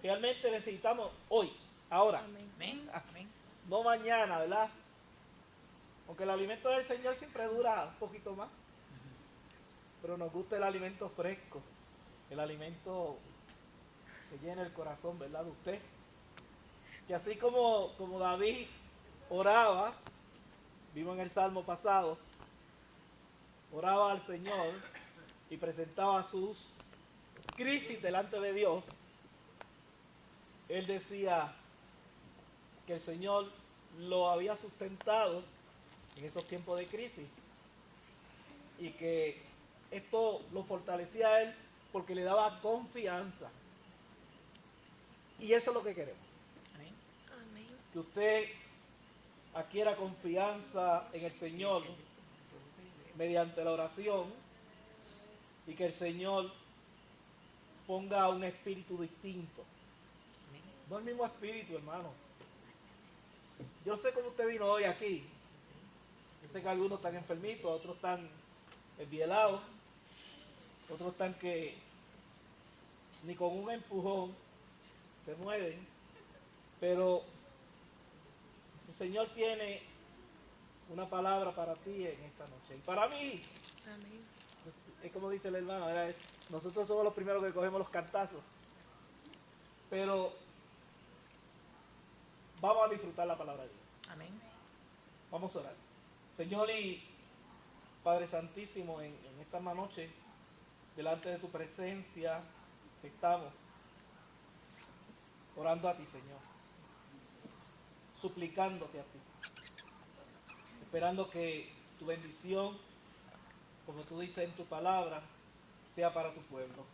realmente necesitamos hoy, ahora. Amén. Amén. No mañana, ¿verdad? Aunque el alimento del Señor siempre dura un poquito más, pero nos gusta el alimento fresco, el alimento que llena el corazón, ¿verdad? De usted. Que así como David oraba, vimos en el Salmo pasado, oraba al Señor y presentaba sus crisis delante de Dios, él decía que el Señor lo había sustentado en esos tiempos de crisis y que esto lo fortalecía a él porque le daba confianza. Y eso es lo que queremos. Amén. Que usted adquiera confianza en el Señor mediante la oración y que el Señor ponga un espíritu distinto. No el mismo espíritu, hermano. Yo sé cómo usted vino hoy aquí. Yo sé que algunos están enfermitos, otros están envielados, otros están que ni con un empujón se mueven, pero el Señor tiene una palabra para ti en esta noche. Y para mí, Amén. es como dice el hermano, ¿verdad? Nosotros somos los primeros que cogemos los cantazos, pero vamos a disfrutar la palabra de Dios. Amén. Vamos a orar. Señor y Padre Santísimo, en esta noche, delante de tu presencia, estamos orando a ti, Señor, suplicándote a ti, esperando que tu bendición, como tú dices en tu palabra, sea para tu pueblo.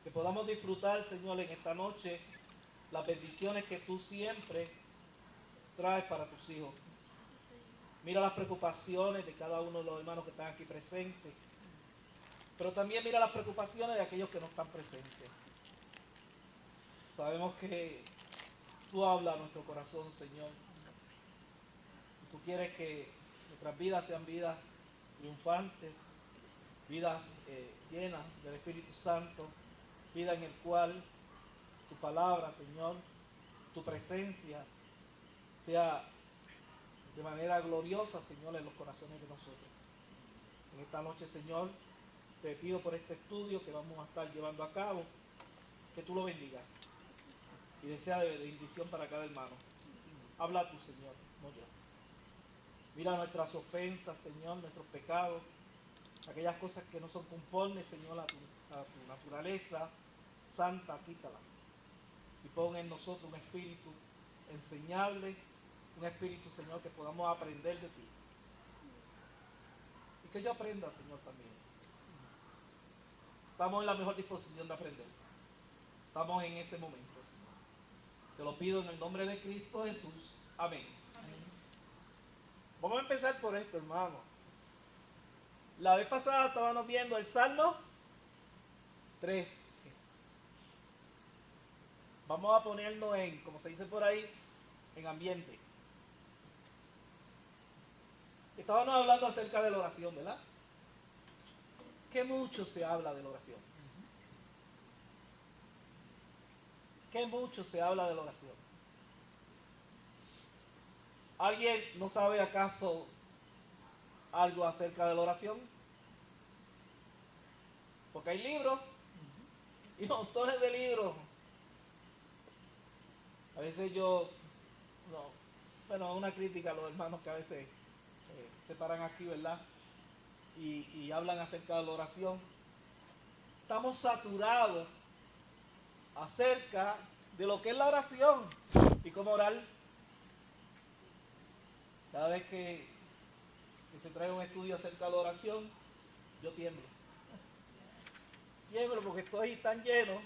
Que podamos disfrutar, Señor, en esta noche las bendiciones que tú siempre traes para tus hijos. Mira las preocupaciones de cada uno de los hermanos que están aquí presentes, pero también mira las preocupaciones de aquellos que no están presentes. Sabemos que tú hablas a nuestro corazón, Señor. Y tú quieres que nuestras vidas sean vidas triunfantes, vidas llenas del Espíritu Santo, vida en el cual tu palabra, Señor, tu presencia sea de manera gloriosa, Señor, en los corazones de nosotros. En esta noche, Señor, te pido por este estudio que vamos a estar llevando a cabo, que tú lo bendigas y desea de bendición para cada hermano. Habla tú, Señor, no yo. Mira nuestras ofensas, Señor, nuestros pecados, aquellas cosas que no son conformes, Señor, a tu naturaleza santa, quítala. Y pon en nosotros un espíritu enseñable, un espíritu, Señor, que podamos aprender de ti. Y que yo aprenda, Señor, también. Estamos en la mejor disposición de aprender. Estamos en ese momento, Señor. Te lo pido en el nombre de Cristo Jesús. Amén. Amén. Vamos a empezar por esto, hermano. La vez pasada estábamos viendo el Salmo 3. Vamos a ponernos en, como se dice por ahí, en ambiente. Estábamos hablando acerca de la oración, ¿verdad? Que mucho se habla de la oración. Que mucho se habla de la oración. ¿Alguien no sabe acaso algo acerca de la oración? Porque hay libros y montones de libros. A veces una crítica a los hermanos que a veces se paran aquí, ¿verdad? Y hablan acerca de la oración. Estamos saturados acerca de lo que es la oración y cómo orar. Cada vez que se trae un estudio acerca de la oración, yo tiemblo. Tiemblo porque estoy tan lleno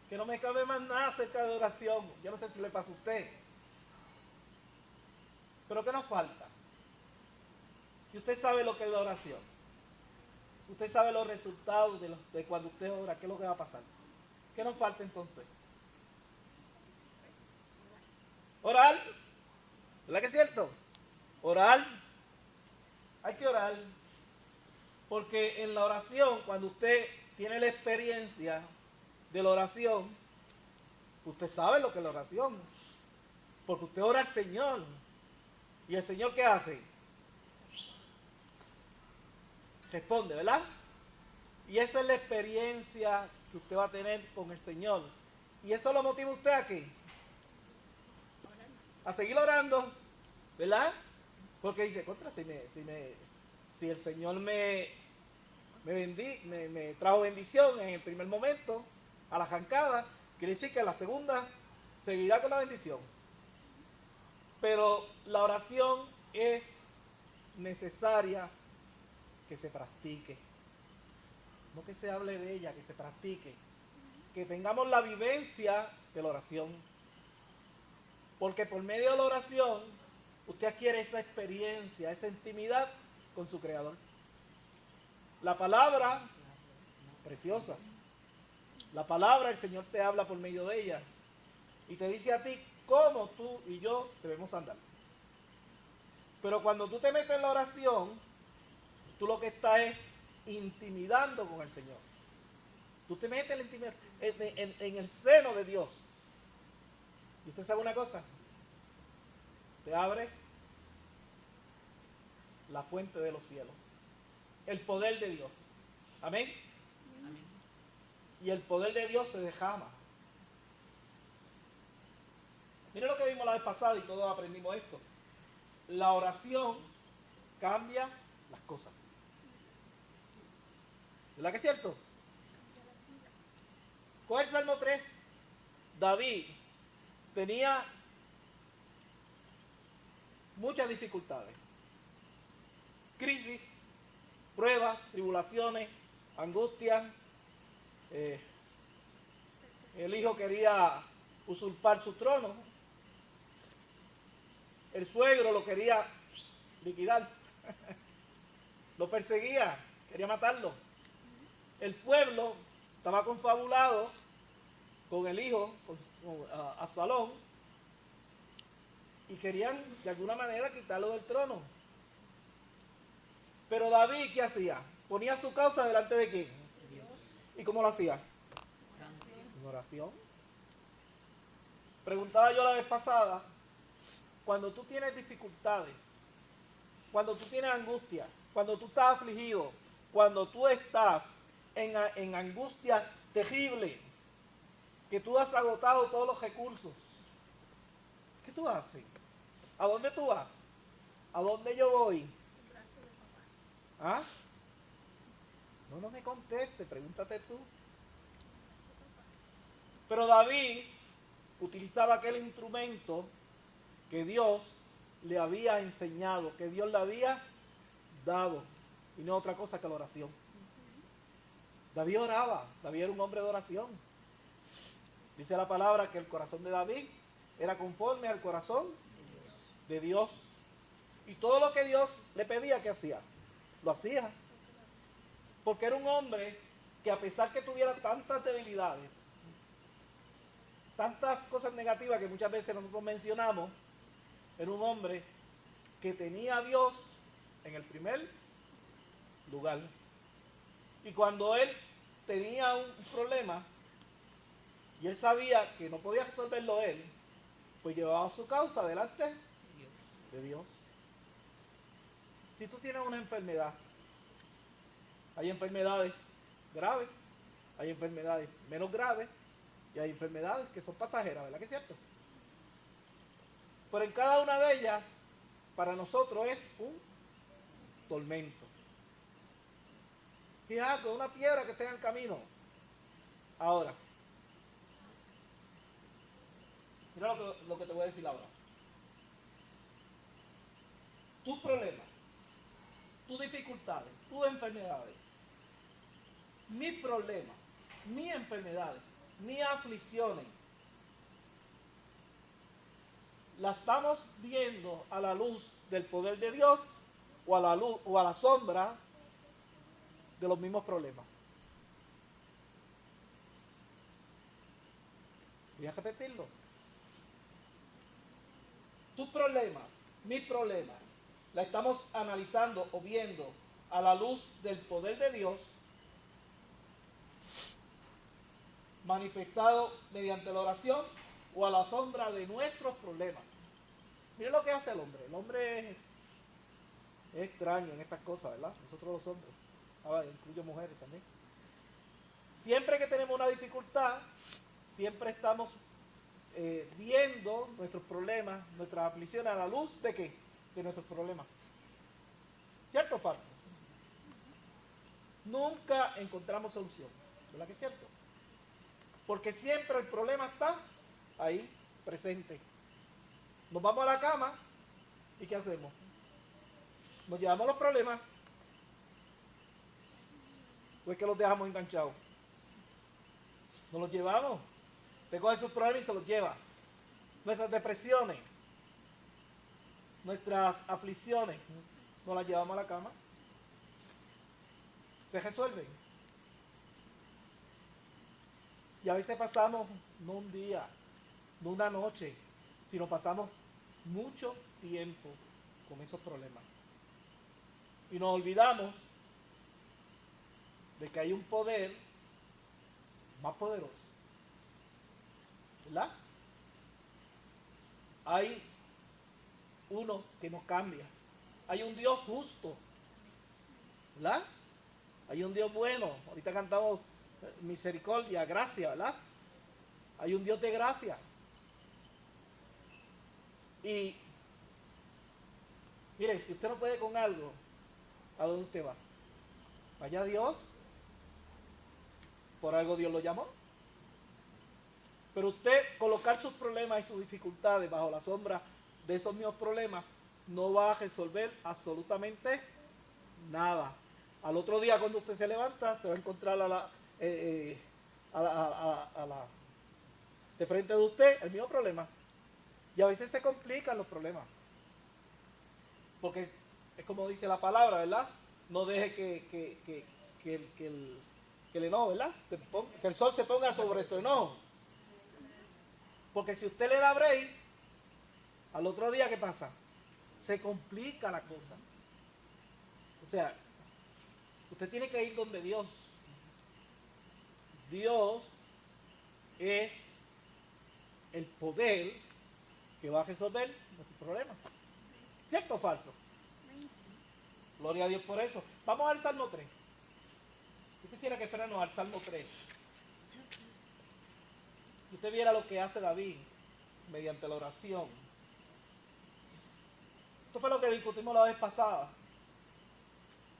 que no me cabe más nada acerca de oración. Yo no sé si le pasa a usted. Pero ¿qué nos falta? Si usted sabe lo que es la oración, usted sabe los resultados de cuando usted ora, ¿qué es lo que va a pasar? ¿Qué nos falta entonces? Orar. ¿Verdad que es cierto? Orar. Hay que orar. Porque en la oración, cuando usted tiene la experiencia de la oración, Usted sabe lo que es la oración. Porque usted ora al Señor. ¿Y el Señor qué hace? Responde, ¿verdad? Y esa es la experiencia que usted va a tener con el Señor. Y eso lo motiva a usted a qué? A seguir orando, ¿verdad? Porque dice, contra, si el Señor me trajo bendición en el primer momento, a la arrancada, quiere decir que en la segunda seguirá con la bendición. Pero la oración es necesaria que se practique. No que se hable de ella, que se practique. Que tengamos la vivencia de la oración. Porque por medio de la oración, usted adquiere esa experiencia, esa intimidad con su Creador. La palabra, preciosa. La palabra, el Señor te habla por medio de ella. Y te dice a ti cómo tú y yo debemos andar. Pero cuando tú te metes en la oración, tú lo que estás es intimidando con el Señor. Tú te metes en el seno de Dios. ¿Y usted sabe una cosa? Te abre la fuente de los cielos. El poder de Dios. Amén. Amén. Y el poder de Dios se derrama. Miren lo que vimos la vez pasada y todos aprendimos esto. La oración cambia las cosas. ¿Verdad que es cierto? Con el Salmo 3, David tenía muchas dificultades. Crisis, pruebas, tribulaciones, angustias. El hijo quería usurpar su trono. El suegro lo quería liquidar. Lo perseguía, quería matarlo. El pueblo estaba confabulado con el hijo, con Absalón, y querían de alguna manera quitarlo del trono. Pero David, ¿qué hacía? Ponía su causa delante de quién. Dios. ¿Y cómo lo hacía? En oración. Preguntaba yo la vez pasada, cuando tú tienes dificultades, cuando tú tienes angustia, cuando tú estás afligido, cuando tú estás en angustia terrible, que tú has agotado todos los recursos, ¿qué tú haces? ¿A dónde tú vas? ¿A dónde yo voy? ¿Ah? No me conteste, pregúntate tú. Pero David utilizaba aquel instrumento que Dios le había enseñado, que Dios le había dado, y no otra cosa que la oración. David oraba, David era un hombre de oración. Dice la palabra que el corazón de David era conforme al corazón de Dios. Y todo lo que Dios le pedía, ¿qué hacía? Lo hacía. Porque era un hombre que, a pesar que tuviera tantas debilidades, tantas cosas negativas que muchas veces nosotros mencionamos, era un hombre que tenía a Dios en el primer lugar. Y cuando él tenía un problema y él sabía que no podía resolverlo él, pues llevaba su causa delante de Dios. Si tú tienes una enfermedad, hay enfermedades graves, hay enfermedades menos graves y hay enfermedades que son pasajeras, ¿verdad que es cierto? Pero en cada una de ellas, para nosotros es un tormento. Y es algo, una piedra que está en el camino. Ahora, mira lo que te voy a decir ahora. Tus problemas, tus dificultades, tus enfermedades, mis problemas, mis enfermedades, mis aflicciones, las estamos viendo a la luz del poder de Dios o a la luz o a la sombra de los mismos problemas. Voy a repetirlo. Tus problemas, mis problemas, la estamos analizando o viendo a la luz del poder de Dios manifestado mediante la oración o a la sombra de nuestros problemas. Miren lo que hace el hombre. El hombre es extraño en estas cosas, ¿verdad? Nosotros los hombres. Ahora incluyo mujeres también. Siempre que tenemos una dificultad, siempre estamos viendo nuestros problemas, nuestras aflicciones a la luz de ¿qué? De nuestros problemas. ¿Cierto o falso? Nunca encontramos solución. ¿Verdad que es cierto? Porque siempre el problema está ahí, presente. Nos vamos a la cama y ¿qué hacemos? Nos llevamos los problemas o es que los dejamos enganchados. Nos los llevamos. Usted coge sus problemas y se los lleva. Nuestras depresiones, nuestras aflicciones, nos las llevamos a la cama. Se resuelven. Y a veces pasamos no un día, no una noche, sino pasamos mucho tiempo con esos problemas. Y nos olvidamos de que hay un poder más poderoso. ¿Verdad? Hay uno que nos cambia. Hay un Dios justo. ¿Verdad? Hay un Dios bueno. Ahorita cantamos misericordia, gracia, ¿verdad? Hay un Dios de gracia. Y mire, si usted no puede con algo, ¿a dónde usted va? Vaya a Dios. Por algo Dios lo llamó. Pero usted colocar sus problemas y sus dificultades bajo la sombra de esos mismos problemas no va a resolver absolutamente nada. Al otro día cuando usted se levanta se va a encontrar de frente de usted el mismo problema. Y a veces se complican los problemas. Porque es como dice la palabra, ¿verdad? No deje que el enojo, ¿verdad? Que el sol se ponga sobre tu enojo. Porque si usted le da break, al otro día, ¿qué pasa? Se complica la cosa. O sea, usted tiene que ir donde Dios. Dios es el poder que va a resolver nuestros problemas. ¿Cierto o falso? Gloria a Dios por eso. Vamos al Salmo 3. Yo quisiera que fuéramos al Salmo 3. Que usted viera lo que hace David mediante la oración. Esto fue lo que discutimos la vez pasada.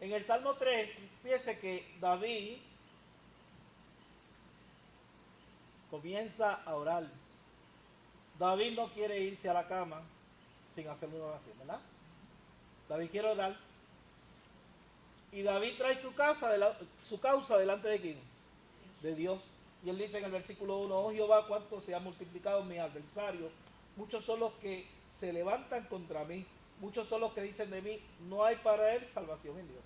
En el Salmo 3, fíjese que David comienza a orar. David no quiere irse a la cama sin hacer una oración, ¿verdad? David quiere orar. Y David trae su causa delante de quién? De Dios. Y él dice en el versículo 1, oh Jehová, cuánto se han multiplicado mis adversarios. Muchos son los que se levantan contra mí. Muchos son los que dicen de mí, no hay para él salvación en Dios.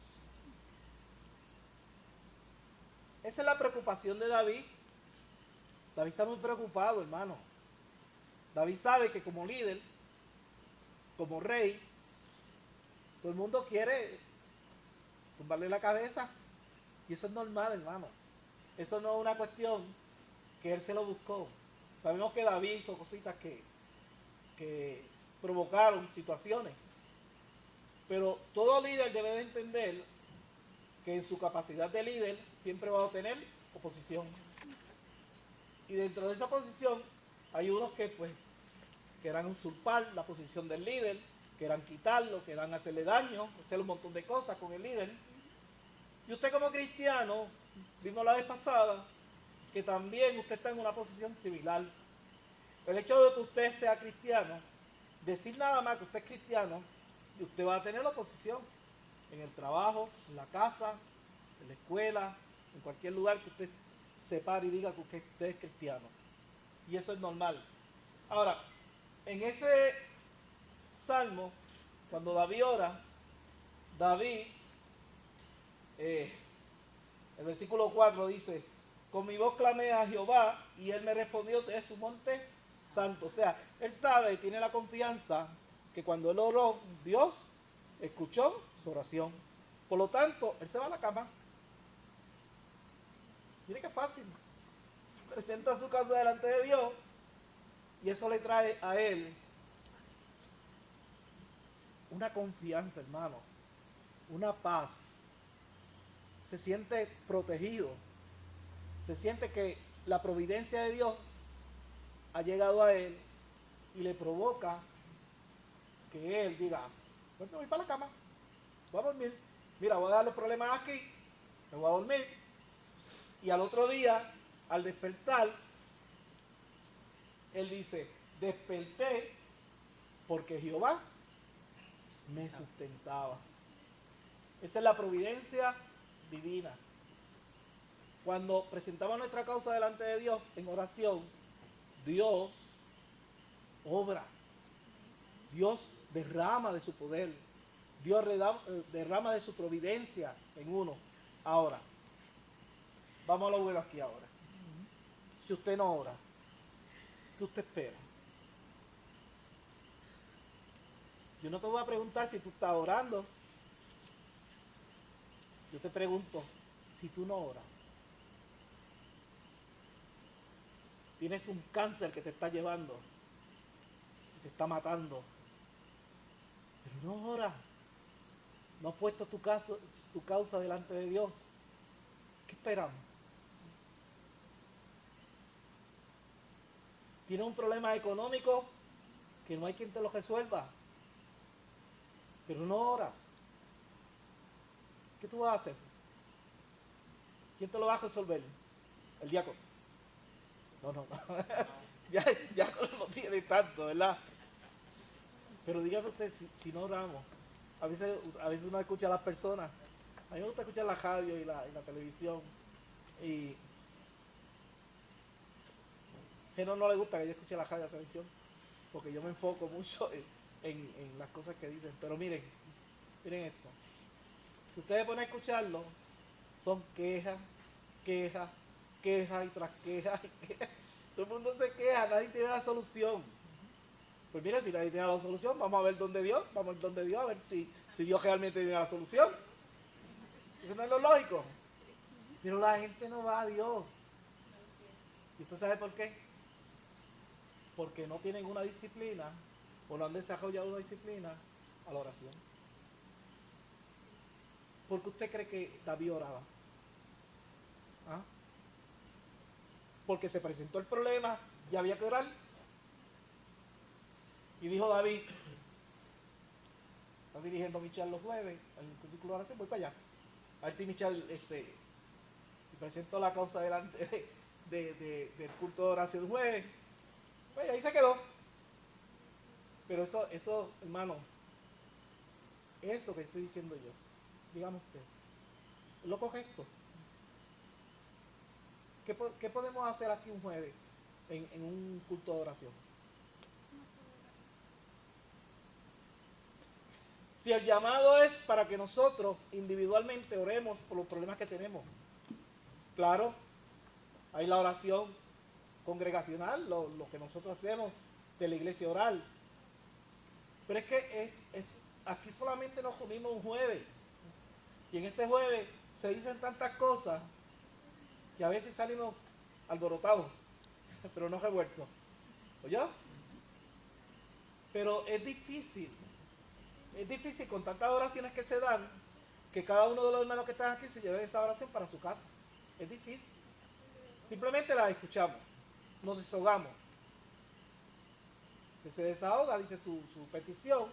Esa es la preocupación de David. David está muy preocupado, hermano. David sabe que como líder, como rey, todo el mundo quiere tumbarle la cabeza. Y eso es normal, hermano. Eso no es una cuestión que él se lo buscó. Sabemos que David hizo cositas que provocaron situaciones. Pero todo líder debe de entender que en su capacidad de líder siempre va a tener oposición. Y dentro de esa oposición hay unos que pues quieran usurpar la posición del líder, quieran quitarlo, quieran hacerle daño, hacer un montón de cosas con el líder. Y usted como cristiano, vimos la vez pasada, que también usted está en una posición similar. El hecho de que usted sea cristiano, decir nada más que usted es cristiano, y usted va a tener oposición en el trabajo, en la casa, en la escuela, en cualquier lugar que usted se pare y diga que usted es cristiano. Y eso es normal. Ahora, en ese salmo, cuando David ora, David, el versículo 4 dice, con mi voz clamé a Jehová y él me respondió de su monte santo. O sea, él sabe y tiene la confianza que cuando él oró, Dios escuchó su oración. Por lo tanto, él se va a la cama. Mire qué fácil. presenta su causa delante de Dios y eso le trae a él una confianza, hermano, una paz. Se siente protegido, se siente que la providencia de Dios ha llegado a él y le provoca que él diga, pues me voy para la cama, voy a dormir. Mira, voy a dar los problemas aquí, me voy a dormir. Y al otro día, al despertar, él dice, desperté porque Jehová me sustentaba. Esa es la providencia divina. Cuando presentamos nuestra causa delante de Dios en oración, Dios obra. Dios derrama de su poder. Dios derrama de su providencia en uno. Ahora, vamos a lo bueno aquí ahora. Si usted no ora, ¿qué usted espera? Yo no te voy a preguntar si tú estás orando. Yo te pregunto, si tú no oras, tienes un cáncer que te está llevando, que te está matando, pero no oras, no has puesto tu causa delante de Dios. ¿Qué esperamos? Tienes un problema económico que no hay quien te lo resuelva, pero no oras. ¿Qué tú vas a hacer? ¿Quién te lo va a resolver? El diácono. No. ya no tiene tanto, ¿verdad? Pero dígame usted, si no oramos, a veces uno escucha a las personas. A mí me gusta escuchar la radio y la televisión. Y a no le gusta que yo escuche la radio y la televisión, porque yo me enfoco mucho en las cosas que dicen. Pero miren esto. Si ustedes ponen a escucharlo, son quejas y tras quejas y quejas. Todo el mundo se queja, nadie tiene la solución. Pues mira, si nadie tiene la solución, vamos a ver dónde Dios, a ver si Dios realmente tiene la solución. Eso no es lo lógico. Pero la gente no va a Dios. ¿Y usted sabe por qué? Porque no tienen una disciplina, o no han desarrollado una disciplina a la oración. ¿Por qué usted cree que David oraba? ¿Ah? Porque se presentó el problema y había que orar. Y dijo David, está dirigiendo Michal los jueves, el círculo de oración, voy para allá. A ver si Michal presentó la causa delante del culto de oración jueves. Pues ahí se quedó. Pero eso, hermano, eso que estoy diciendo yo, dígame usted, ¿es lo correcto? ¿Qué podemos hacer aquí un jueves en un culto de oración? Si el llamado es para que nosotros individualmente oremos por los problemas que tenemos, claro, hay la oración congregacional, lo que nosotros hacemos de la iglesia oral, pero es que aquí solamente nos unimos un jueves, y en ese jueves se dicen tantas cosas que a veces salimos alborotados, pero no revueltos. ¿Oye? Pero es difícil con tantas oraciones que se dan, que cada uno de los hermanos que están aquí se lleve esa oración para su casa. Es difícil. Simplemente la escuchamos, nos desahogamos. Que se desahoga, dice su petición,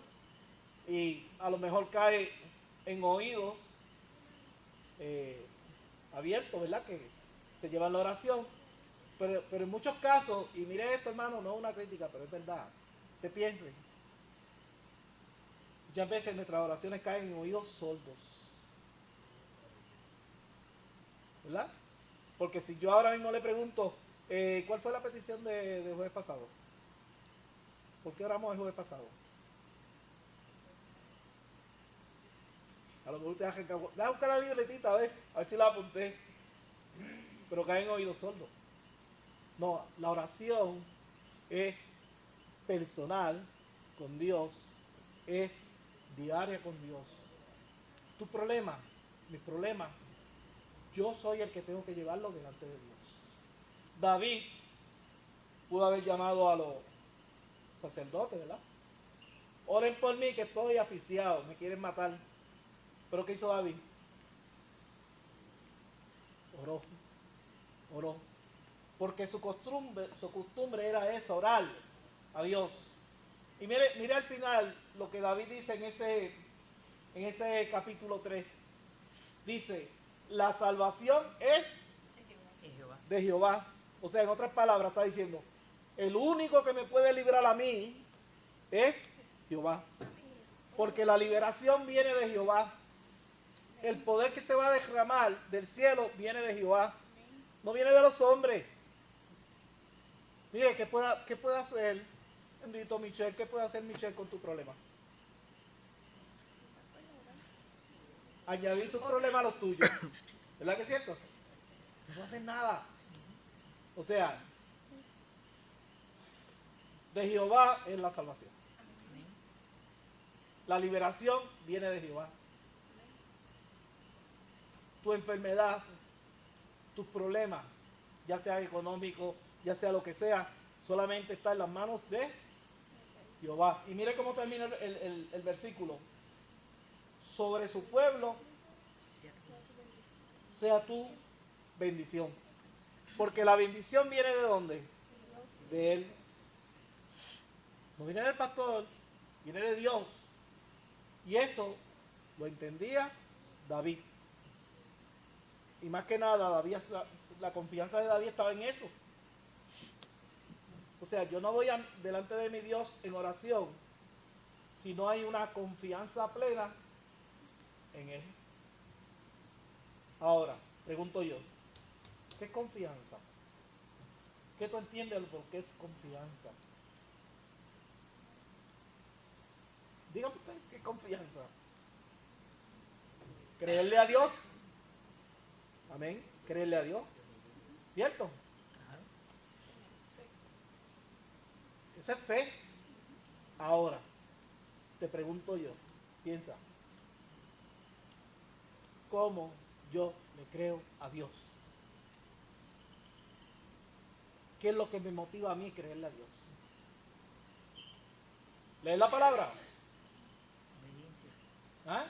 y a lo mejor cae en oídos abiertos, ¿verdad? Que se llevan la oración. Pero en muchos casos, y mire esto, hermano, no es una crítica, pero es verdad. Usted piense. Muchas veces nuestras oraciones caen en oídos sordos. ¿Verdad? Porque si yo ahora mismo le pregunto, ¿cuál fue la petición de jueves pasado? ¿Por qué oramos el jueves pasado? A lo mejor usted deja buscar la libretita a ver si la apunté. Pero caen en oídos sordos. No, la oración es personal con Dios, es diaria con Dios. Tu problema, mi problema, yo soy el que tengo que llevarlo delante de Dios. David pudo haber llamado a los sacerdotes, ¿verdad? Oren por mí que estoy asfixiado, me quieren matar. ¿Pero qué hizo David? Oró, oró. Porque su costumbre era esa, orar a Dios. Y mire al final lo que David dice en ese capítulo 3. Dice, la salvación es de Jehová. O sea, en otras palabras está diciendo, el único que me puede librar a mí es Jehová. Porque la liberación viene de Jehová. El poder que se va a derramar del cielo viene de Jehová. No viene de los hombres. Mire, ¿qué puede hacer, bendito Michelle? ¿Qué puede hacer Michelle con tu problema? Añadir sus problemas a los tuyos. ¿Verdad que es cierto? No hace nada. O sea, de Jehová es la salvación. La liberación viene de Jehová. Tu enfermedad, tus problemas, ya sea económico, ya sea lo que sea, solamente está en las manos de Jehová. Y mire cómo termina el versículo. Sobre su pueblo sea tu bendición. Porque la bendición viene de ¿dónde? De Él. No viene del pastor, viene de Dios. Y eso lo entendía David. Y más que nada, la confianza de David estaba en eso. O sea, yo no voy delante de mi Dios en oración si no hay una confianza plena en Él. Ahora, pregunto yo, ¿qué es confianza? ¿Qué tú entiendes por qué es confianza? Dígame usted, ¿qué es confianza? Creerle a Dios. Amén. Creerle a Dios. ¿Cierto? Eso es fe. Ahora, te pregunto yo, piensa, ¿cómo yo le creo a Dios? ¿Qué es lo que me motiva a mí creerle a Dios? ¿Leer la palabra? ¿Ah?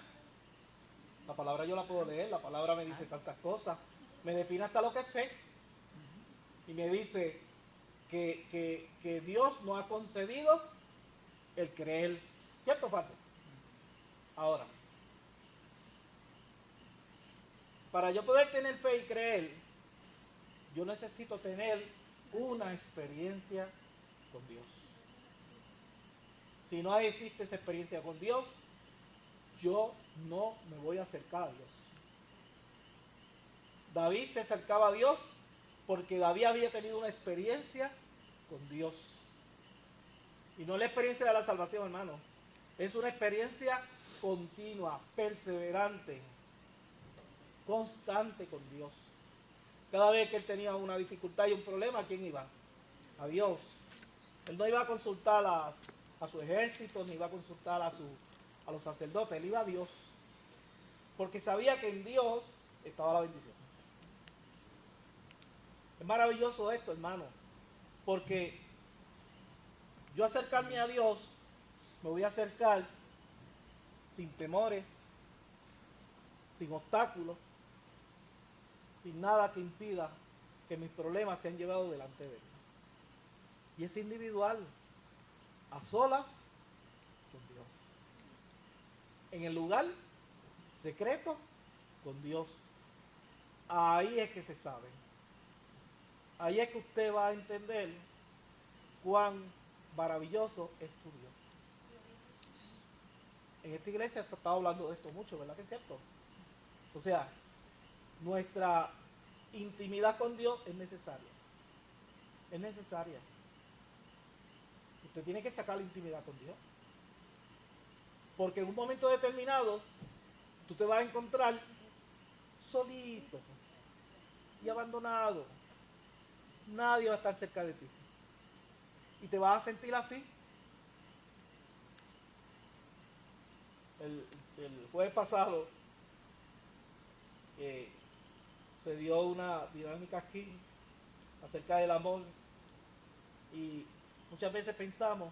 La palabra yo la puedo leer, la palabra me dice tantas cosas, me define hasta lo que es fe. Y me dice que Dios nos ha concedido el creer. ¿Cierto o falso? Ahora, para yo poder tener fe y creer, yo necesito tener una experiencia con Dios. Si no existe esa experiencia con Dios, yo no me voy a acercar a Dios. David se acercaba a Dios porque David había tenido una experiencia con Dios. Y no la experiencia de la salvación, hermano. Es una experiencia continua, perseverante, constante con Dios. Cada vez que él tenía una dificultad y un problema, ¿a quién iba? A Dios. Él no iba a consultar a su ejército, ni iba a consultar a los sacerdotes, él iba a Dios. Porque sabía que en Dios estaba la bendición. Es maravilloso esto, hermano. Porque yo acercarme a Dios, me voy a acercar sin temores, sin obstáculos, sin nada que impida que mis problemas sean llevados delante de Él. Y es individual, a solas con Dios. En el lugar secreto con Dios. Ahí es que se sabe. Ahí es que usted va a entender cuán maravilloso es tu Dios. En esta iglesia se está hablando de esto mucho, ¿verdad que es cierto? O sea, nuestra intimidad con Dios es necesaria. Es necesaria. Usted tiene que sacar la intimidad con Dios. Porque en un momento determinado, tú te vas a encontrar solito y abandonado. Nadie va a estar cerca de ti. Y te vas a sentir así. El jueves pasado se dio una dinámica aquí acerca del amor. Y muchas veces pensamos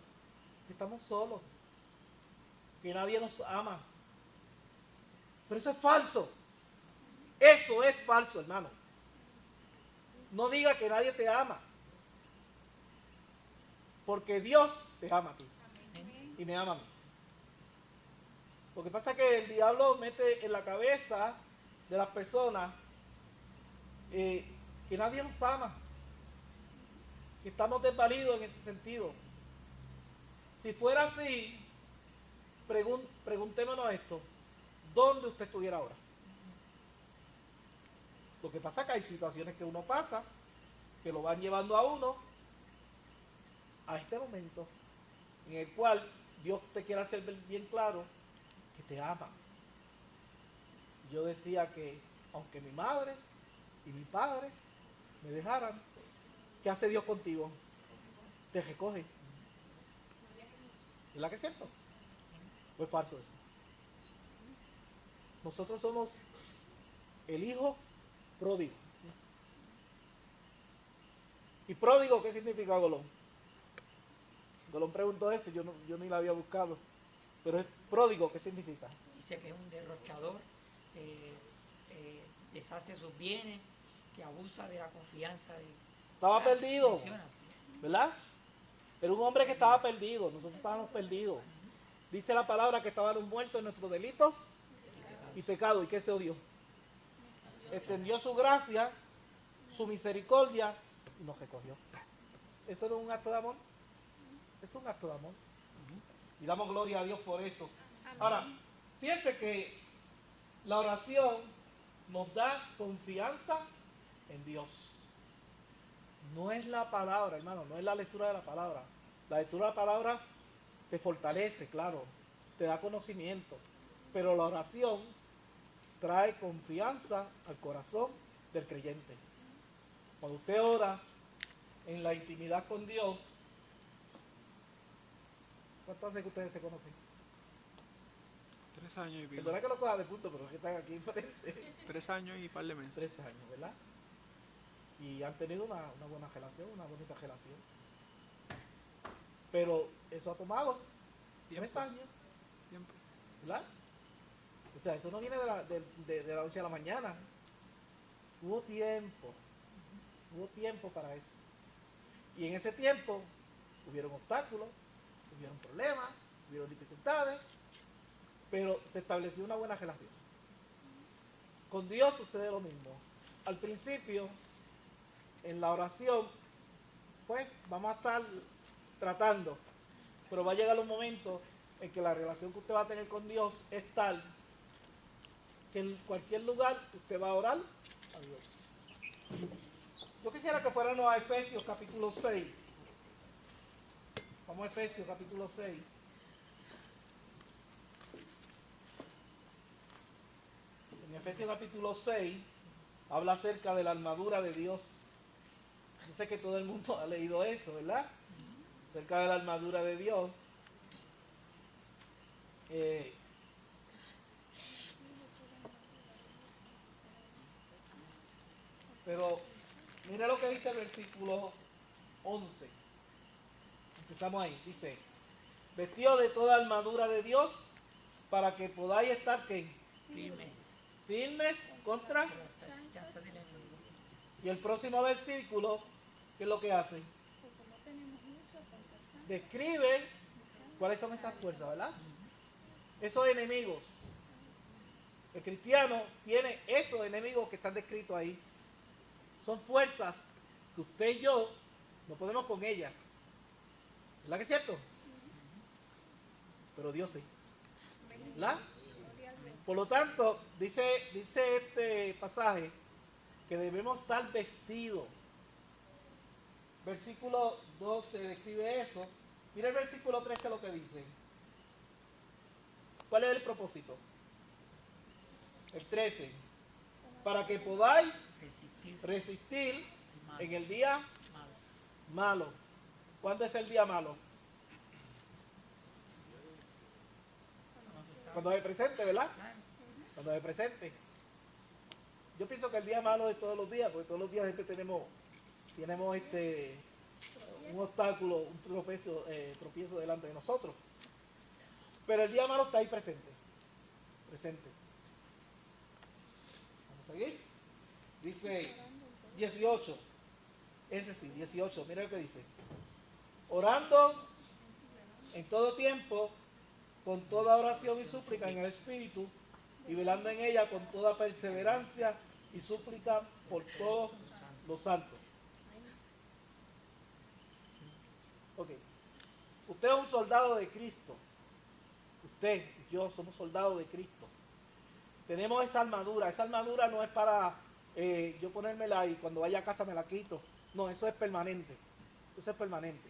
que estamos solos, que nadie nos ama. Pero eso es falso. Eso es falso, hermano. No diga que nadie te ama. Porque Dios te ama a ti. Y me ama a mí. Lo que pasa es que el diablo mete en la cabeza de las personas que nadie nos ama. Que estamos desvalidos en ese sentido. Si fuera así, preguntémonos esto. ¿Dónde usted estuviera ahora? Lo que pasa es que hay situaciones que uno pasa, que lo van llevando a uno a este momento en el cual Dios te quiere hacer bien claro que te ama. Yo decía que aunque mi madre y mi padre me dejaran, ¿qué hace Dios contigo? Te recoge. ¿Verdad que es cierto? ¿O es falso eso? Nosotros somos el hijo pródigo. ¿Y pródigo qué significa, Golón? Golón preguntó eso, yo ni la había buscado. Pero es pródigo, ¿qué significa? Dice que es un derrochador, que deshace sus bienes, que abusa de la confianza. Estaba perdido, menciona así. ¿verdad? Era un hombre que estaba perdido, nosotros estábamos perdidos. Dice la palabra que estábamos muertos en nuestros delitos y pecados. ¿Y qué se odió? Extendió su gracia, su misericordia y nos recogió. ¿Eso no es un acto de amor? Es un acto de amor. Y damos gloria a Dios por eso. Ahora, fíjense que la oración nos da confianza en Dios. No es la palabra, hermano, no es la lectura de la palabra. La lectura de la palabra te fortalece, claro, te da conocimiento. Pero la oración trae confianza al corazón del creyente. Cuando usted ora en la intimidad con Dios, ¿cuánto hace que ustedes se conocen? 3 años y pico. Perdona que lo coja de punto, pero es que están aquí enfrente. 3 años y par de meses. 3 años, ¿verdad? Y han tenido una buena relación, una bonita relación. Pero eso ha tomado 3 años, Tiempo. ¿verdad? O sea, eso no viene de la noche a la mañana. Hubo tiempo para eso. Y en ese tiempo hubieron obstáculos, hubieron problemas, hubieron dificultades, pero se estableció una buena relación. Con Dios sucede lo mismo. Al principio, en la oración, pues vamos a estar tratando, pero va a llegar un momento en que la relación que usted va a tener con Dios es tal que en cualquier lugar usted va a orar a Dios. Yo quisiera que fuéramos a Efesios capítulo 6. Vamos a Efesios capítulo 6. En Efesios capítulo 6 habla acerca de la armadura de Dios. Yo sé que todo el mundo ha leído eso, ¿verdad? Acerca de la armadura de Dios. Pero mira lo que dice el versículo 11. Empezamos ahí. Dice, vestido de toda armadura de Dios para que podáis estar ¿qué? Firmes contra. Y el próximo versículo, ¿qué es lo que hace? Describe cuáles son esas fuerzas, ¿verdad? Esos enemigos. El cristiano tiene esos enemigos que están descritos ahí. Son fuerzas que usted y yo no podemos con ellas. ¿Verdad que es cierto? Pero Dios sí. ¿Verdad? Por lo tanto, dice este pasaje que debemos estar vestidos. Versículo 12 describe eso. Mira el versículo 13 lo que dice. ¿Cuál es el propósito? El 13. Para que podáis resistir en el día malo. ¿Cuándo es el día malo? Cuando se presente, ¿verdad? Cuando se presente. Yo pienso que el día malo es todos los días, porque todos los días siempre tenemos tenemos un obstáculo, un tropiezo delante de nosotros. Pero el día malo está ahí presente. Vamos a seguir. Dice 18. Ese sí, 18. Mira lo que dice. Orando en todo tiempo, con toda oración y súplica en el Espíritu, y velando en ella con toda perseverancia y súplica por todos los santos. Ok. Usted es un soldado de Cristo. Usted y yo somos soldados de Cristo. Tenemos esa armadura. Esa armadura no es para yo ponérmela y cuando vaya a casa me la quito. No, eso es permanente. Eso es permanente.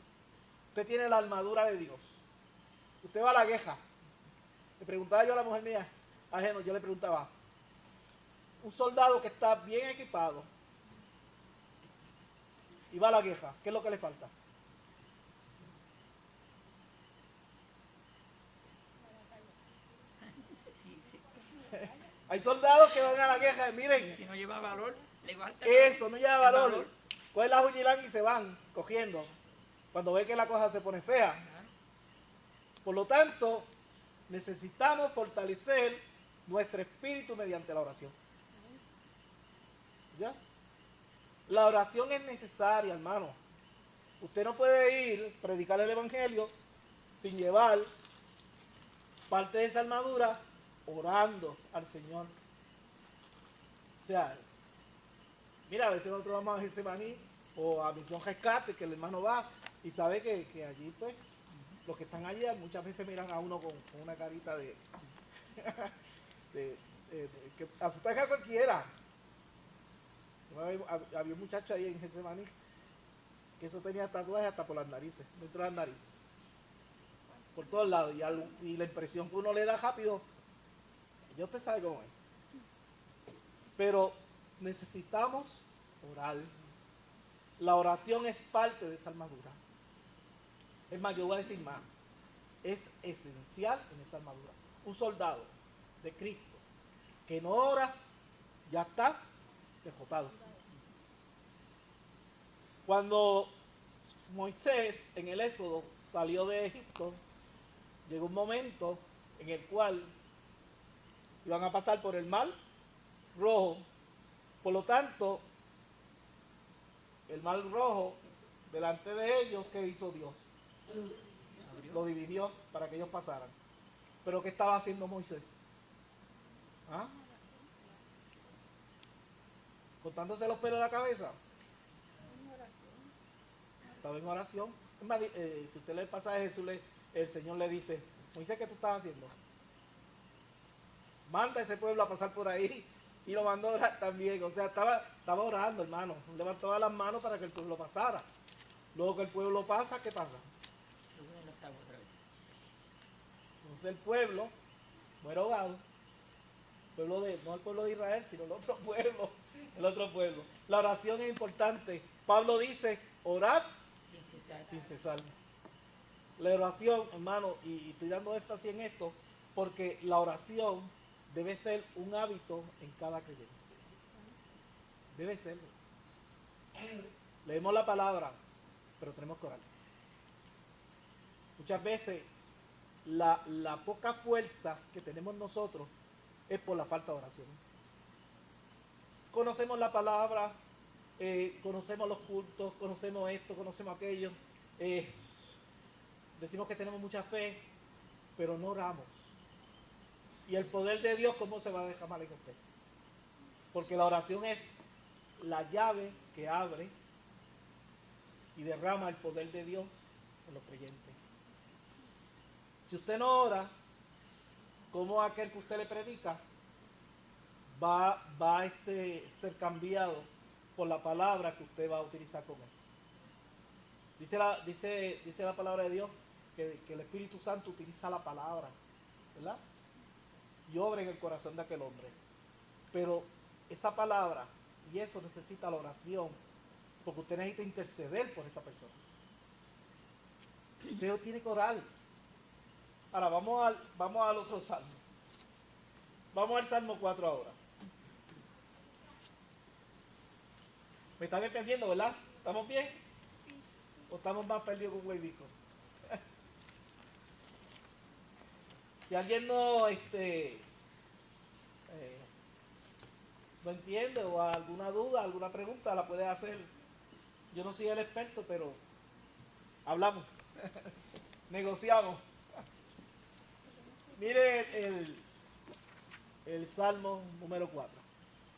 Usted tiene la armadura de Dios. Usted va a la guerra. Le preguntaba yo a la mujer mía, ajeno, yo le preguntaba, un soldado que está bien equipado y va a la guerra, ¿qué es lo que le falta? Sí. Hay soldados que van a la guerra y miren, Si no lleva valor, le falta eso no lleva el valor. Cogen la juñilán y se van cogiendo cuando ve que la cosa se pone fea. Claro. Por lo tanto, necesitamos fortalecer nuestro espíritu mediante la oración. ¿Ya? La oración es necesaria, hermano. Usted no puede ir a predicar el evangelio sin llevar parte de esa armadura orando al Señor. O sea, mira, a veces nosotros vamos a Getsemaní o a Misión Rescate, que el hermano va y sabe que allí, pues, los que están allí muchas veces miran a uno con una carita de que asustan a cualquiera. Había un muchacho ahí en Getsemaní que eso tenía tatuajes hasta por las narices, dentro de las narices, por todos lados, y la impresión que uno le da rápido, ya usted sabe cómo es. Pero necesitamos orar. La oración es parte de esa armadura. Es más, yo voy a decir más, es esencial en esa armadura. Un soldado de Cristo que no ora, ya está derrotado. Cuando Moisés en el Éxodo salió de Egipto, llegó un momento en el cual iban a pasar por el mar rojo. Por lo tanto, el mar rojo, delante de ellos, ¿qué hizo Dios? Lo dividió para que ellos pasaran. Pero ¿qué estaba haciendo Moisés? ¿Ah? ¿Cortándose los pelos de la cabeza? Estaba en oración. Es más, si usted lee el pasaje de Jesús, el Señor le dice, Moisés, ¿qué tú estás haciendo? Manda a ese pueblo a pasar por ahí. Y lo mandó a orar también. O sea, estaba orando, hermano. Levantaba las manos para que el pueblo pasara. Luego que el pueblo pasa, ¿qué pasa? Se unen las aguas otra vez. Entonces el pueblo muere ahogado. No el pueblo de Israel, sino el otro pueblo. El otro pueblo. La oración es importante. Pablo dice, orad sin cesar. La oración, hermano, y estoy dando énfasis en esto, porque la oración debe ser un hábito en cada creyente. Debe serlo. Leemos la palabra, pero tenemos que orar. Muchas veces la poca fuerza que tenemos nosotros es por la falta de oración. Conocemos la palabra, conocemos los cultos, conocemos esto, conocemos aquello, decimos que tenemos mucha fe, pero no oramos. Y el poder de Dios, ¿cómo se va a derramar en usted? Porque la oración es la llave que abre y derrama el poder de Dios en los creyentes. Si usted no ora, ¿cómo aquel que usted le predica va a ser cambiado por la palabra que usted va a utilizar con él? Dice la palabra de Dios que el Espíritu Santo utiliza la palabra, ¿verdad? Y obra en el corazón de aquel hombre. Pero esa palabra, y eso necesita la oración, porque usted necesita interceder por esa persona. Usted tiene que orar. Ahora vamos al otro salmo. Vamos al Salmo 4 ahora. ¿Me están entendiendo, verdad? ¿Estamos bien? ¿O estamos más perdidos con Huevico? Si alguien no no entiende o alguna duda, alguna pregunta, la puede hacer. Yo no soy el experto, pero hablamos, negociamos. Mire el Salmo número 4.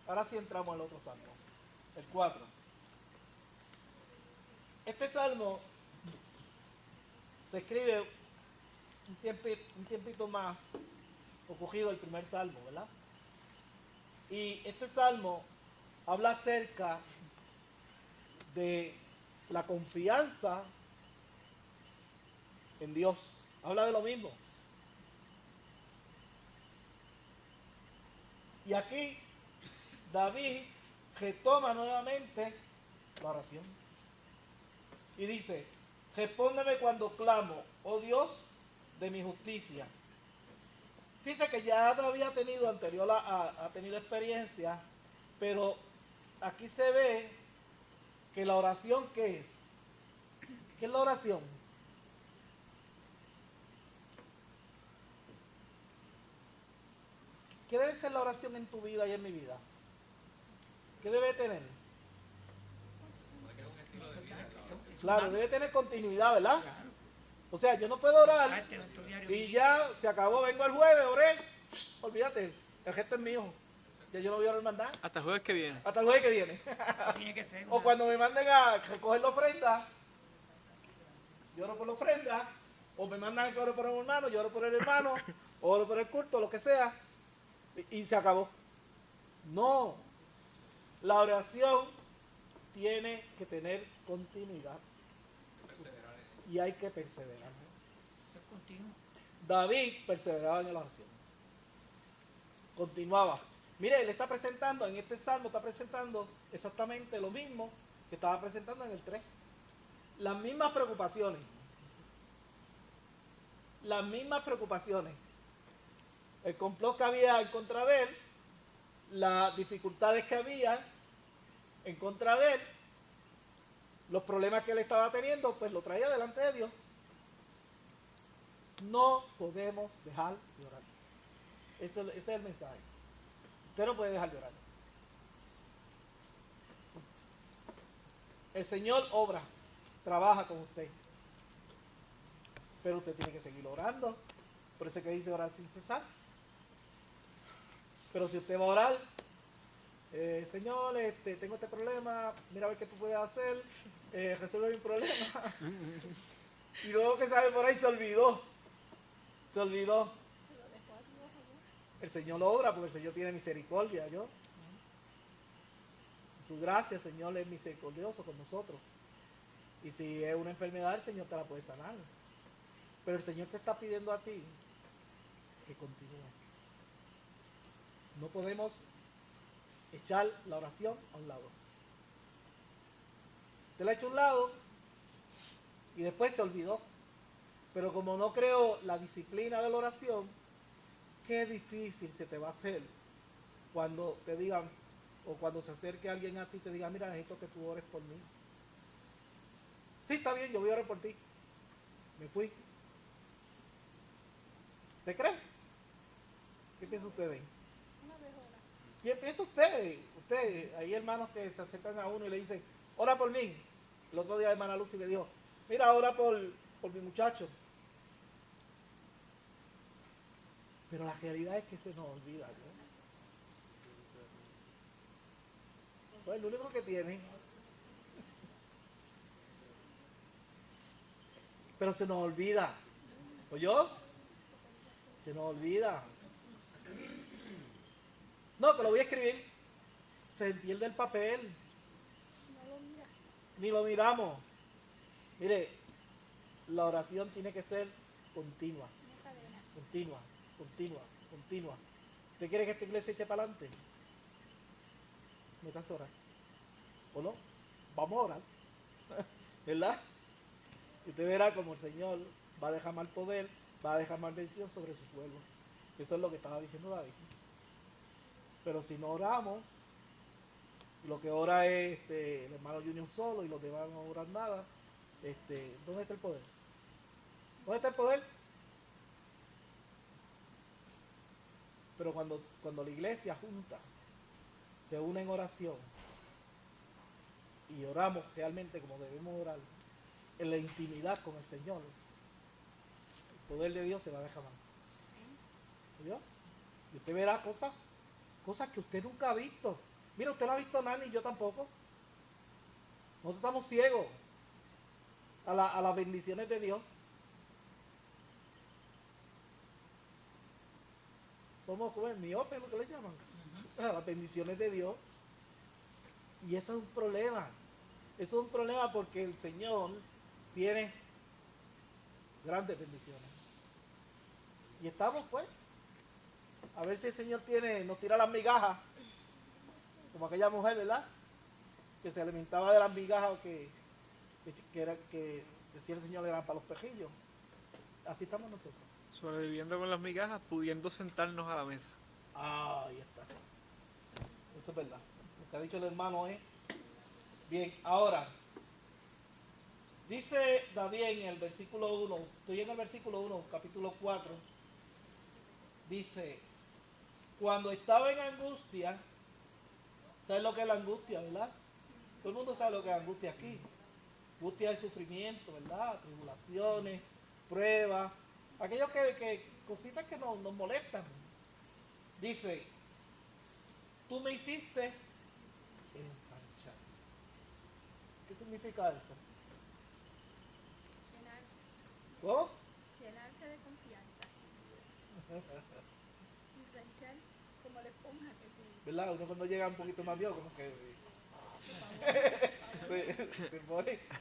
Ahora sí entramos al otro Salmo, el 4. Este Salmo se escribe un tiempito más cogido el primer Salmo, ¿verdad? Y este Salmo habla acerca de la confianza en Dios. Habla de lo mismo. Y aquí David retoma nuevamente la oración. Y dice, respóndeme cuando clamo, oh Dios de mi justicia. Fíjese que ya había tenido anterior ha tenido experiencia, pero aquí se ve que la oración, ¿qué es? ¿Qué es la oración? ¿Qué debe ser la oración en tu vida y en mi vida? ¿Qué debe tener? Claro, debe tener continuidad, ¿verdad? O sea, yo no puedo orar y ya se acabó, vengo el jueves, oré, olvídate, el gesto es mío. Ya yo no voy a orar más nada. Hasta el jueves que viene. Hasta el jueves que viene. Tiene que ser O cuando me manden a recoger la ofrenda, yo oro por la ofrenda, o me mandan que ore por un hermano, yo oro por el hermano, o oro por el culto, lo que sea, y se acabó. No, la oración tiene que tener continuidad. Y hay que perseverar. Eso es continuo. David perseveraba en la oración. Continuaba. Mire, él está presentando, en este salmo está presentando exactamente lo mismo que estaba presentando en el 3. Las mismas preocupaciones. Las mismas preocupaciones. El complot que había en contra de él, las dificultades que había en contra de él, los problemas que él estaba teniendo, pues lo traía delante de Dios. No podemos dejar de orar. Ese es el mensaje. Usted no puede dejar de orar. El Señor obra, trabaja con usted. Pero usted tiene que seguir orando. Por eso es que dice orar sin cesar. Pero si usted va a orar, Señor, tengo este problema, mira a ver qué tú puedes hacer, resuelve mi problema. Y luego que sabe por ahí se olvidó. Se olvidó. El Señor lo obra porque el Señor tiene misericordia, ¿yo? Su gracia, el Señor es misericordioso con nosotros. Y si es una enfermedad, el Señor te la puede sanar. Pero el Señor te está pidiendo a ti que continúes. No podemos echar la oración a un lado. Te la echa a un lado y después se olvidó. Pero como no creo la disciplina de la oración, qué difícil se te va a hacer cuando te digan, o cuando se acerque alguien a ti y te diga, mira, necesito que tú ores por mí. Sí, está bien, yo voy a orar por ti. Me fui. ¿Te crees? ¿Qué piensa usted ahí? ¿Qué piensa usted? Hay hermanos que se acercan a uno y le dicen, ora por mí. El otro día hermana Lucy me dijo, mira, ora por mi muchacho. Pero la realidad es que se nos olvida, ¿no? Pues lo único que tiene. Pero se nos olvida. ¿Oyó? Se nos olvida. No, que lo voy a escribir. Se pierde el papel. Ni lo miramos. Mire, la oración tiene que ser continua. Continua, continua, continua. ¿Usted quiere que esta iglesia eche para adelante? Métase a orar. ¿O no? Vamos a orar. ¿Verdad? Y usted verá como el Señor va a derramar poder, va a derramar bendición sobre su pueblo. Eso es lo que estaba diciendo David. Pero si no oramos, Y lo que ora es el hermano Junior solo y los demás no oran nada. ¿Dónde está el poder? ¿Dónde está el poder? Pero cuando la iglesia junta, se une en oración y oramos realmente como debemos orar, en la intimidad con el Señor, el poder de Dios se va a dejar. ¿Vio? Y usted verá cosas que usted nunca ha visto. Mira, usted no ha visto nada ni yo tampoco. Nosotros estamos ciegos a las bendiciones de Dios. Somos como el miope, lo que le llaman. A las bendiciones de Dios. Y eso es un problema. Eso es un problema porque el Señor tiene grandes bendiciones. Y estamos pues. A ver si el Señor nos tira las migajas. Como aquella mujer, ¿verdad? Que se alimentaba de las migajas que decía el Señor eran para los pejillos. Así estamos nosotros. Sobreviviendo con las migajas, pudiendo sentarnos a la mesa. Ah, ahí está. Eso es verdad. Lo que ha dicho el hermano es. Bien, ahora. Dice David en el versículo 1. Estoy en el versículo 1, capítulo 4. Dice. Cuando estaba en angustia. ¿Sabes lo que es la angustia, verdad? Todo el mundo sabe lo que es angustia aquí. Angustia es sufrimiento, ¿verdad? Tribulaciones, pruebas. Aquellos cositas que nos molestan. Dice, tú me hiciste ensanchar. ¿Qué significa eso? Llenarse. ¿Cómo? Llenarse de confianza. Ensanchar como la esponja que tiene. ¿Verdad? Uno cuando llega un poquito más viejo, como que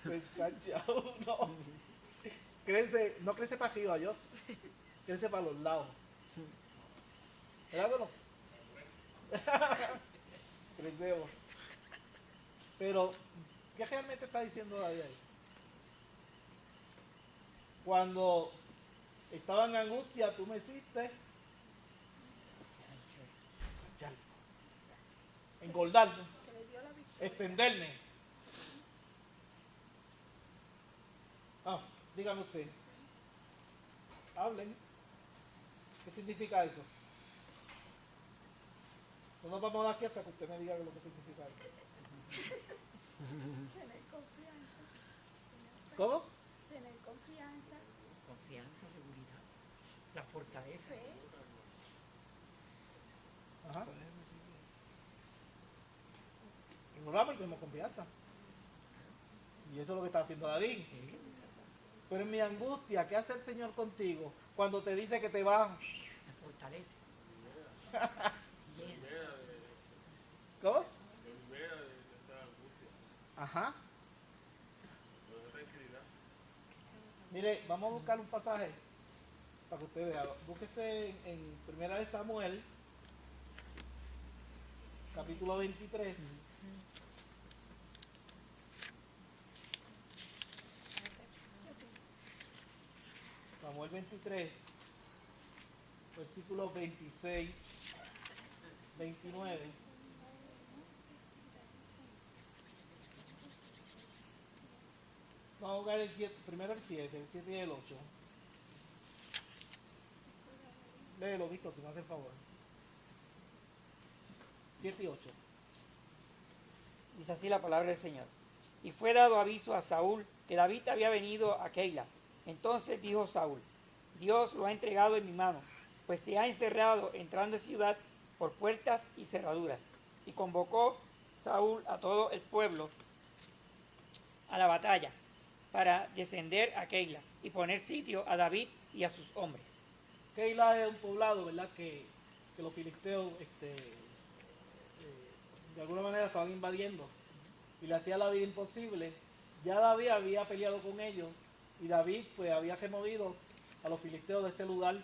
se ensancha uno. No crece para arriba, yo. Crece para los lados. ¿Verdad o no? Crecemos. Pero, ¿qué realmente está diciendo David ahí? Cuando estaba en angustia, tú me hiciste ensanchar, engordar, Que le dio la victoria. extenderme. Dígame usted. Hablen. ¿Qué significa eso? No nos vamos a dar aquí hasta que usted me diga lo que significa eso. Tener confianza. ¿Cómo? Tener confianza. Confianza, seguridad, la fortaleza. Fe. Ajá. Ignoramos y tenemos confianza. Y eso es lo que está haciendo David. Pero en mi angustia, ¿qué hace el Señor contigo cuando te dice que te va? Me fortalece. Llena. ¿Cómo? Ajá. Mire, vamos a buscar un pasaje para que usted vea. Búsquese en 1 de Samuel, capítulo 23. Samuel 23, versículos 26, 29. Vamos a buscar el 7, primero el 7 y el 8. Léelo, Víctor, si me hace el favor. 7 y 8. Dice así la palabra del Señor. Y fue dado aviso a Saúl que David había venido a Keila. Entonces dijo Saúl, Dios lo ha entregado en mi mano, pues se ha encerrado entrando en ciudad por puertas y cerraduras. Y convocó Saúl a todo el pueblo a la batalla para descender a Keila y poner sitio a David y a sus hombres. Keila es un poblado, ¿verdad? Que los filisteos de alguna manera estaban invadiendo y le hacía la vida imposible. Ya David había peleado con ellos y David pues había removido a los filisteos de ese lugar,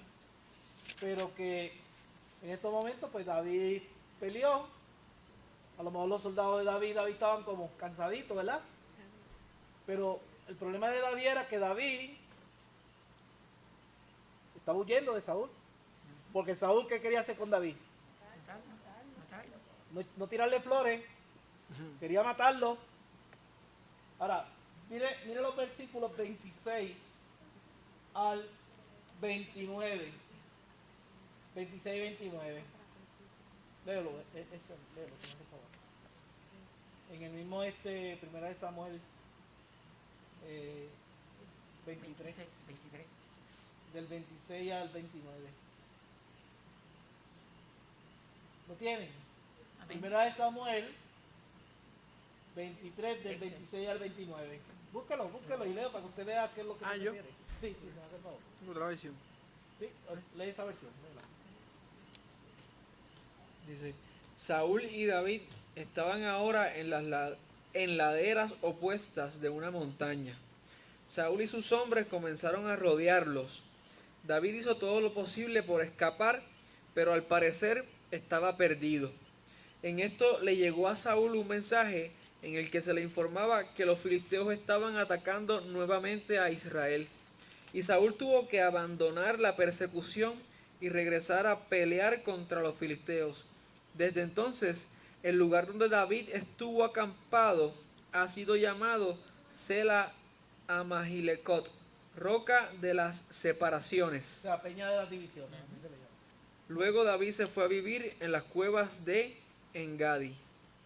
pero que en estos momentos pues David peleó. A lo mejor los soldados de David estaban como cansaditos, ¿verdad? Pero el problema de David era que David estaba huyendo de Saúl, porque Saúl, ¿qué quería hacer con David? Matarlo. No tirarle flores, Quería matarlo. Ahora, mire los versículos 26 al 29. 26 y 29. Léelo, léelo, si no, por favor. En el mismo primera de Samuel 23, 23. del 26 al 29. ¿Lo tienen? Amén. Primera de Samuel 23, del 26 al 29. Búsquelo y leo para que usted vea qué es lo que se ¿yo? refiere. Sí, me hace el favor. Otra versión. Sí, lee esa versión. léela. Dice, Saúl y David estaban ahora en laderas opuestas de una montaña. Saúl y sus hombres comenzaron a rodearlos. David hizo todo lo posible por escapar, pero al parecer estaba perdido. En esto le llegó a Saúl un mensaje en el que se le informaba que los filisteos estaban atacando nuevamente a Israel. Y Saúl tuvo que abandonar la persecución y regresar a pelear contra los filisteos. Desde entonces, el lugar donde David estuvo acampado ha sido llamado Sela Amahilecot, roca de las O separaciones. sea, Peña de las Divisiones, así se le llama. Luego David se fue a vivir en las cuevas de Engadi.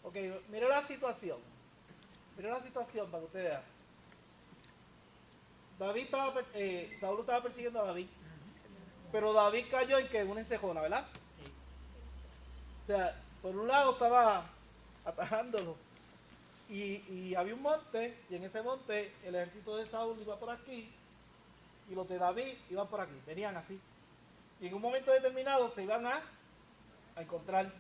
Ok, mire la situación. Mire la situación para que usted vea. Saúl estaba persiguiendo a David. Pero David cayó en que en una encejona, ¿verdad? O sea, por un lado estaba atajándolo. Y había un monte, y en ese monte el ejército de Saúl iba por aquí, y los de David iban por aquí, venían así. Y en un momento determinado se iban a encontrar.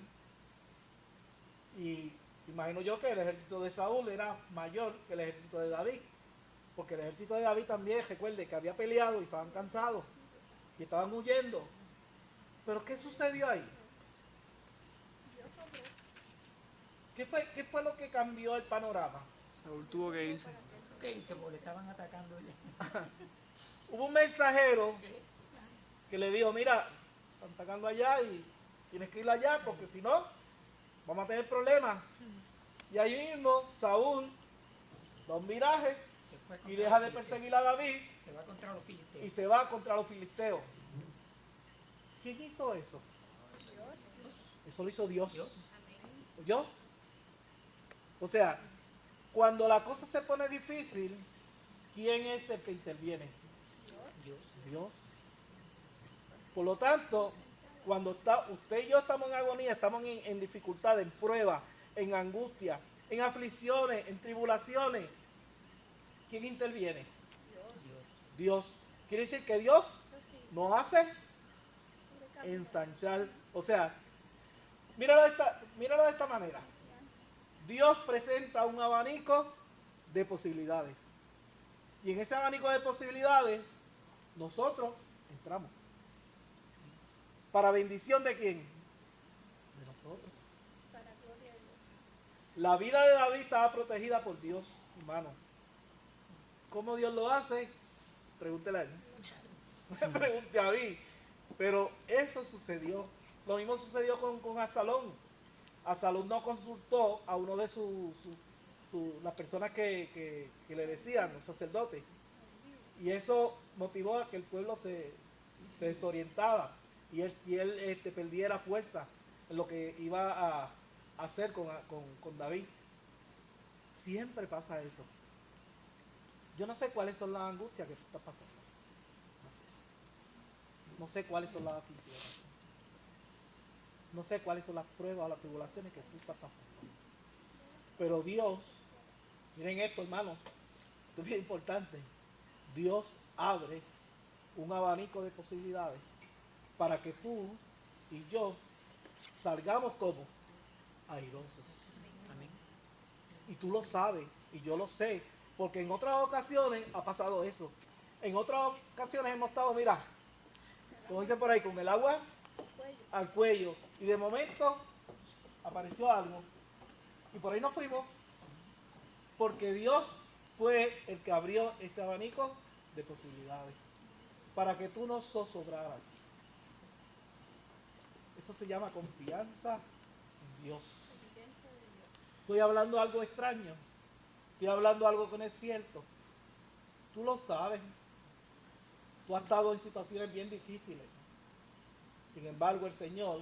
Y imagino yo que el ejército de Saúl era mayor que el ejército de David. Porque el ejército de David también, recuerde que había peleado y estaban cansados. Y estaban huyendo. Pero ¿qué sucedió ahí? ¿Qué fue lo que cambió el panorama? Saúl tuvo que irse. ¿Qué hizo? Porque le estaban atacando. Hubo un mensajero que le dijo, mira, están atacando allá y tienes que ir allá porque si no, vamos a tener problemas. Y ahí mismo Saúl da un viraje Se fue y contra deja los de filisteos. perseguir a David Se va contra los y filisteos. se va contra los filisteos. ¿Quién hizo eso? Eso lo hizo Dios. Dios. ¿Oyó? O sea, cuando la cosa se pone difícil, ¿quién es el que interviene? Dios. Dios. Por lo tanto, cuando usted y yo estamos en agonía, estamos en dificultad, en prueba, en angustia, en aflicciones, en tribulaciones, ¿quién interviene? Dios. Quiere decir que Dios nos hace ensanchar. O sea, míralo de esta manera. Dios presenta un abanico de posibilidades. Y en ese abanico de posibilidades, nosotros entramos. ¿Para bendición de quién? De nosotros. Para gloria de Dios. La vida de David estaba protegida por Dios, hermano. ¿Cómo Dios lo hace? Pregúntele a él. No me pregunte a mí. Pero eso sucedió. Lo mismo sucedió con Absalón. Absalón no consultó a uno de las personas que le decían, los sacerdotes. Y eso motivó a que el pueblo se desorientara y él perdiera fuerza en lo que iba a hacer con David. Siempre pasa eso. Yo no sé cuáles son las angustias que tú estás pasando. No sé cuáles son las aflicciones. No sé cuáles son las pruebas o las tribulaciones que tú estás pasando. Pero Dios, miren esto, hermano, esto es bien importante. Dios abre un abanico de posibilidades para que tú y yo salgamos como airosos. Amén. Y tú lo sabes, y yo lo sé, porque en otras ocasiones ha pasado eso. En otras ocasiones hemos estado, mira, como dicen por ahí, con el agua al cuello, y de momento apareció algo, y por ahí nos fuimos, porque Dios fue el que abrió ese abanico de posibilidades, para que tú no zozobraras. Eso se llama confianza en Dios. Estoy hablando algo extraño. Estoy hablando algo que no es cierto. Tú lo sabes. Tú has estado en situaciones bien difíciles. Sin embargo, el Señor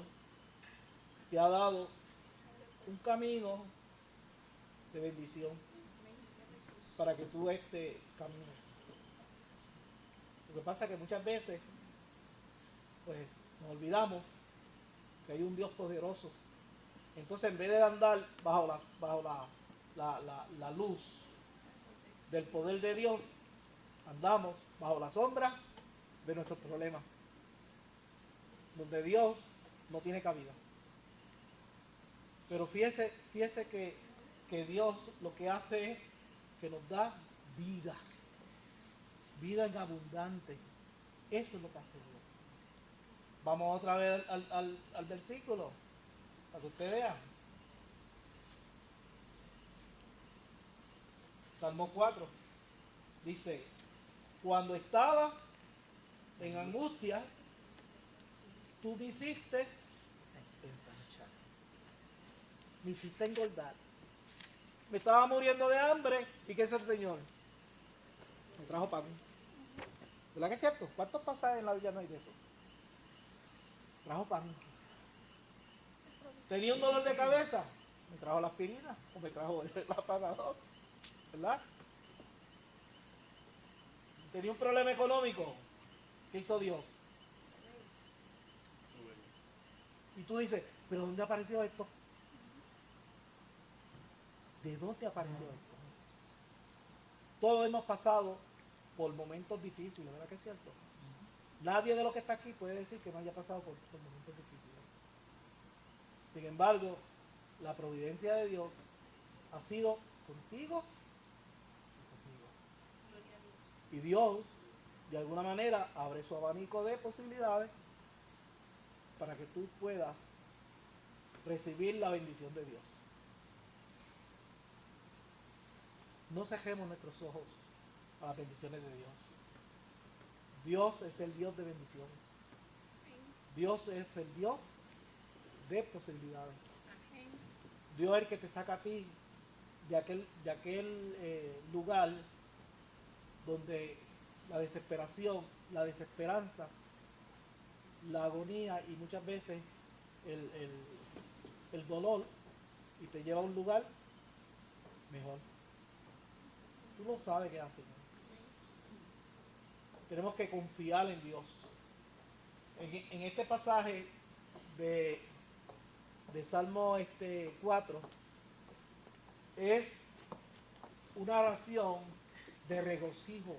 te ha dado un camino de bendición para que tú camines. Lo que pasa es que muchas veces pues nos olvidamos que hay un Dios poderoso. Entonces, en vez de andar bajo la luz del poder de Dios, andamos bajo la sombra de nuestros problemas, donde Dios no tiene cabida. Pero fíjese que Dios lo que hace es que nos da vida, vida en abundante. Eso es lo que hace Dios. Vamos otra vez al versículo, para que usted vea. Salmo 4 dice: cuando estaba en angustia, tú me hiciste ensanchar, me hiciste engordar. Me estaba muriendo de hambre, ¿y qué hizo el Señor? Me trajo pan. ¿Verdad que es cierto? ¿Cuántos pasajes en la Biblia no hay de eso? Trajo pan. Tenía un dolor de cabeza, me trajo la aspirina o me trajo el apagador, ¿verdad? Tenía un problema económico, ¿qué hizo Dios? Y tú dices, ¿pero dónde apareció esto? ¿De dónde apareció esto? Todos hemos pasado por momentos difíciles, ¿verdad que es cierto? Nadie de los que está aquí puede decir que no haya pasado por momentos difíciles. Sin embargo, la providencia de Dios ha sido contigo y conmigo. Y Dios, de alguna manera, abre su abanico de posibilidades para que tú puedas recibir la bendición de Dios. No cejemos nuestros ojos a las bendiciones de Dios. Dios es el Dios de bendición. Dios es el Dios de posibilidades. Dios es el que te saca a ti de aquel lugar donde la desesperación, la desesperanza, la agonía y muchas veces el dolor, y te lleva a un lugar mejor. Tú lo sabes que es así. Tenemos que confiar en Dios. En este pasaje de Salmo 4 es una oración de regocijo.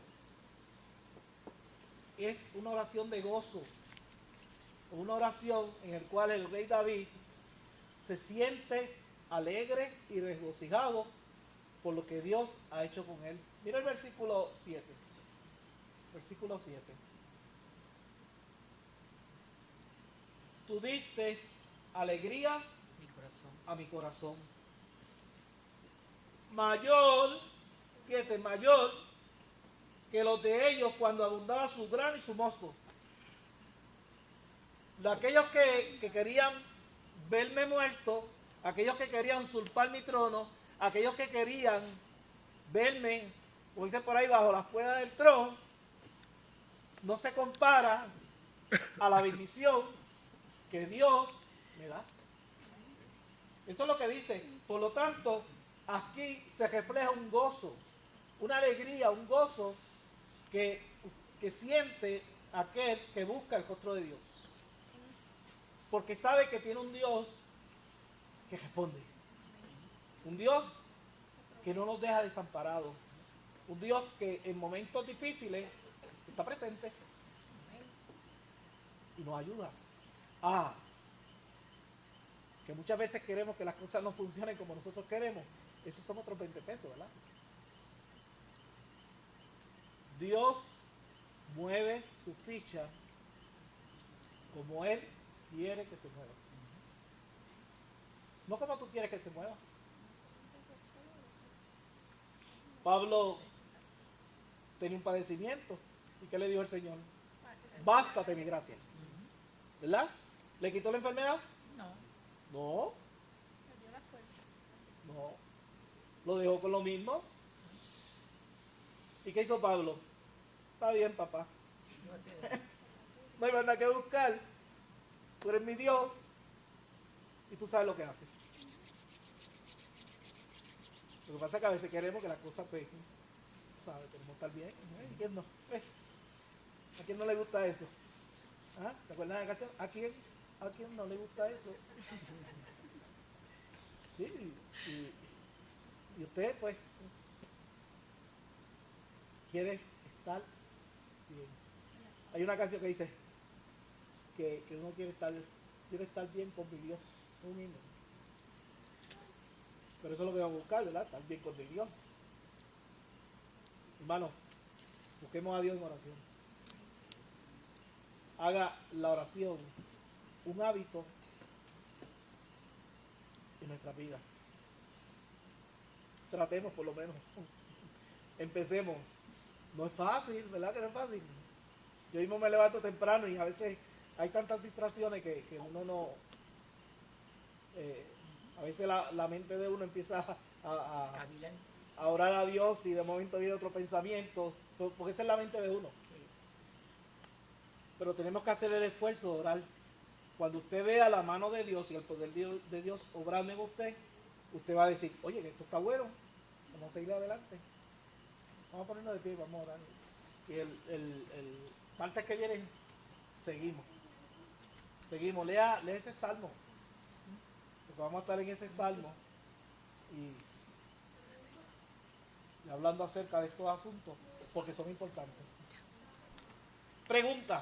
Es una oración de gozo. Una oración en la cual el rey David se siente alegre y regocijado por lo que Dios ha hecho con él. Mira el versículo 7. Versículo 7. Tú diste alegría a mi corazón. Mayor, fíjate, mayor que los de ellos cuando abundaba su grano y su mosto. De aquellos que querían verme muerto, aquellos que querían usurpar mi trono, aquellos que querían verme, como dice por ahí, bajo la cuerda del trono, no se compara a la bendición que Dios me da. Eso es lo que dice. Por lo tanto, aquí se refleja un gozo, una alegría, un gozo que siente aquel que busca el rostro de Dios. Porque sabe que tiene un Dios que responde. Un Dios que no nos deja desamparados. Un Dios que en momentos difíciles está presente y nos ayuda. Que muchas veces queremos que las cosas no funcionen como nosotros queremos. Esos son otros 20 pesos, ¿verdad? Dios mueve su ficha como Él quiere que se mueva. No como tú quieres que se mueva. Pablo tenía un padecimiento. ¿Y qué le dijo el Señor? Bástate mi gracia. ¿Verdad? ¿Le quitó la enfermedad? No, No. me dio la fuerza. No, lo dejó con lo mismo. ¿Y qué hizo Pablo? Está bien, papá. No hay más nada que buscar. Tú eres mi Dios y tú sabes lo que haces. Lo que pasa es que a veces queremos que las cosas pues, ¿sabes? Queremos estar bien. ¿Y quién no? ¿A quién no le gusta eso? ¿Ah? ¿Se acuerdan de la canción? ¿A quién no le gusta eso? Sí, y usted pues quiere estar bien. Hay una canción que dice que uno quiere estar bien con mi Dios. Un himno. Pero eso es lo que vamos a buscar, ¿verdad? Estar bien con mi Dios. Hermano, busquemos a Dios en oración. Haga la oración un hábito en nuestra vida. Tratemos por lo menos. Empecemos. No es fácil, ¿verdad que no es fácil? Yo mismo me levanto temprano y a veces hay tantas distracciones que uno no... a veces la mente de uno empieza a orar a Dios y de momento viene otro pensamiento, porque esa es la mente de uno. Pero tenemos que hacer el esfuerzo de orar. Cuando usted vea la mano de Dios y el poder de Dios obrando en usted, usted va a decir, oye, que esto está bueno, vamos a seguir adelante. Vamos a ponernos de pie, vamos a orar. Y el martes que viene, seguimos. Lea ese salmo. Porque vamos a estar en ese salmo y hablando acerca de estos asuntos, porque son importantes. Pregunta.